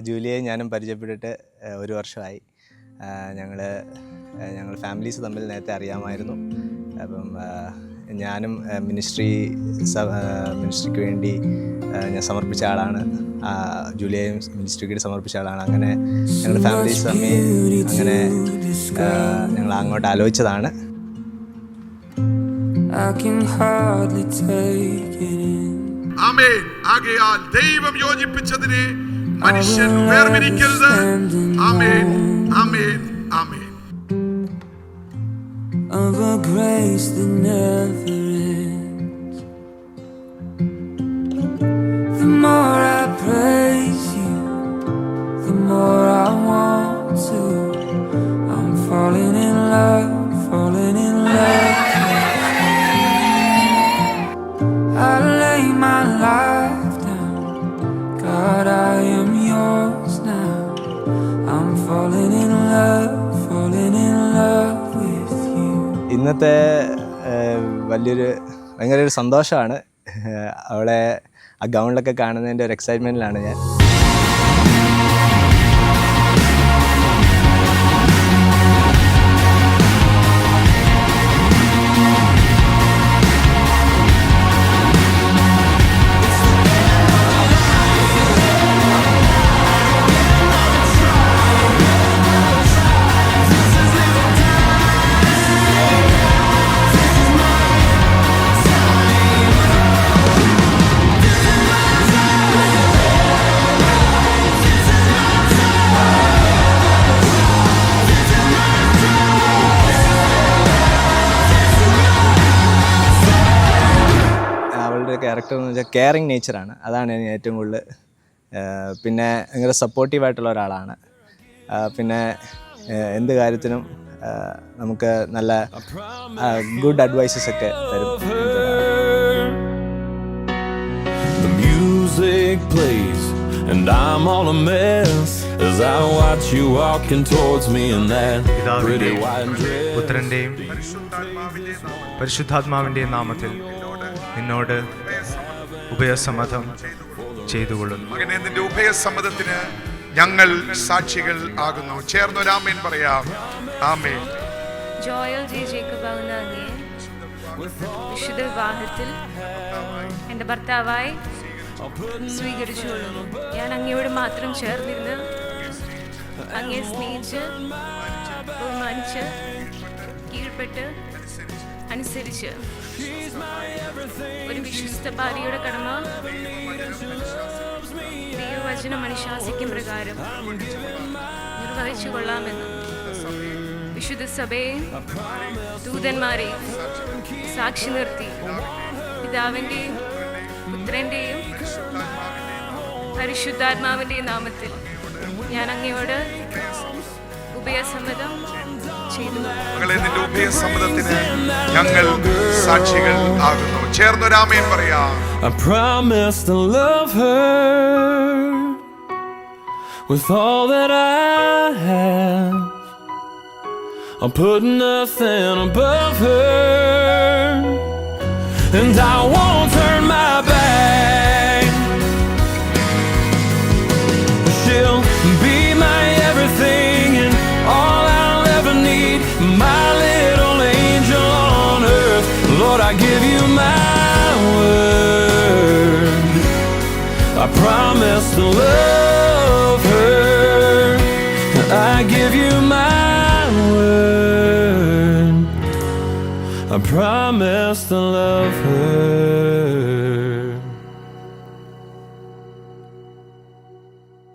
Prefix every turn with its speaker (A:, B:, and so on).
A: ജൂലിയെ ഞാനും പരിചയപ്പെട്ടിട്ട് 1 വർഷമായി. ഞങ്ങൾ ഫാമിലീസ് തമ്മിൽ നേരത്തെ അറിയാമായിരുന്നു. അപ്പം ഞാനും മിനിസ്ട്രിക്ക് വേണ്ടി ഞാൻ സമർപ്പിച്ച ആളാണ്. ജൂലിയയും മിനിസ്ട്രിക്ക് വേണ്ടി സമർപ്പിച്ച ആളാണ്. അങ്ങനെ ഞങ്ങൾ ഫാമിലീസ് തമ്മിൽ അങ്ങനെ ഞങ്ങൾ അങ്ങോട്ട് ആലോചിച്ചതാണ്.
B: ആമേൻ. ആകയാൽ ദൈവം യോജിപ്പിച്ചതിനെ മനുഷ്യൻ വേർപിരിക്കരുത്. ആമേൻ, ആമേൻ, ആമേൻ.
C: Of a grace that never ends. The more I praise you, the more I want to. I'm falling in love, falling in love. I lay my life down, God, I am yours now. I'm falling in love, falling in love with you.
A: ഇന്നത്തെ ഭയങ്കര ഒരു സന്തോഷമാണ്. അവളെ ആ ഗൗണിലൊക്കെ കാണുന്നതിൻ്റെ ഒരു എക്സൈറ്റ്മെൻറ്റിലാണ് ഞാൻ. Character എന്ന് വെച്ചാൽ കെയറിങ് നേച്ചറാണ്. അതാണ് ഞാൻ ഏറ്റവും കൂടുതൽ. പിന്നെ ഭയങ്കര സപ്പോർട്ടീവായിട്ടുള്ള ഒരാളാണ്. പിന്നെ എന്ത് കാര്യത്തിനും നമുക്ക് നല്ല ഗുഡ് അഡ്വൈസസ് ഒക്കെ തരും.
D: The music plays and I'm all a mess as I watch you walking towards me in that pretty white dress.
E: പുത്രന്റെയും പരിശുദ്ധാത്മാവിന്റെയും നാമത്തിൽ നിന്നോട് ഉഭയസമ്മതം ചെയ്തുകൊള്ളുന്നു.
B: മകനെ, നിന്റെ ഉഭയസമ്മതത്തിന് ഞങ്ങൾ സാക്ഷികൾ ആകുന്നു. ചേർന്നൊരാമേൻ പറയാം. ആമേൻ.
F: ജോയൽ ജെ ജേക്കബ് ആകുന്ന അങ്ങയെ വിശുദ്ധ വിവാഹത്തിൽ എൻ്റെ ഭർത്താവായി സ്വീകരിച്ചുകൊള്ളുന്നു. ഞാൻ അങ്ങയോട് മാത്രം ചേർന്നിരുന്ന് അങ്ങയെ സ്നേഹിച്ച് ബഹുമാനിച്ച് കീഴ്പ്പെട്ട് അനുസരിച്ച് ഒരു വിശ്വസ്ത ഭാര്യയുടെ കടമ ദൈവവചനം അനുശാസിക്കും പ്രകാരം നിർവഹിച്ചു കൊള്ളാമെന്നും വിശുദ്ധ സഭയെ ദൂതന്മാരെയും സാക്ഷി നിർത്തി പിതാവിൻ്റെയും പുത്രൻ്റെയും പരിശുദ്ധാത്മാവിൻ്റെയും നാമത്തിൽ ഞാൻ അങ്ങയോട് ഉഭയസമ്മതം ചെയ്തു.
B: മകളെ, നിന്റെ ഉഭയസമ്മതത്തിന് ഞങ്ങൾ സാക്ഷികൾ ആകുന്നു. ചേർന്നൊരാമേൻ പറയാം.
D: I promise to love her with all that I have. I'll put nothing above her, and I won't turn my back. She'll be my everything and all I'll ever need, my little angel on earth. Lord, I give you my word. I promise to love her. I give you my word. I promise to love her.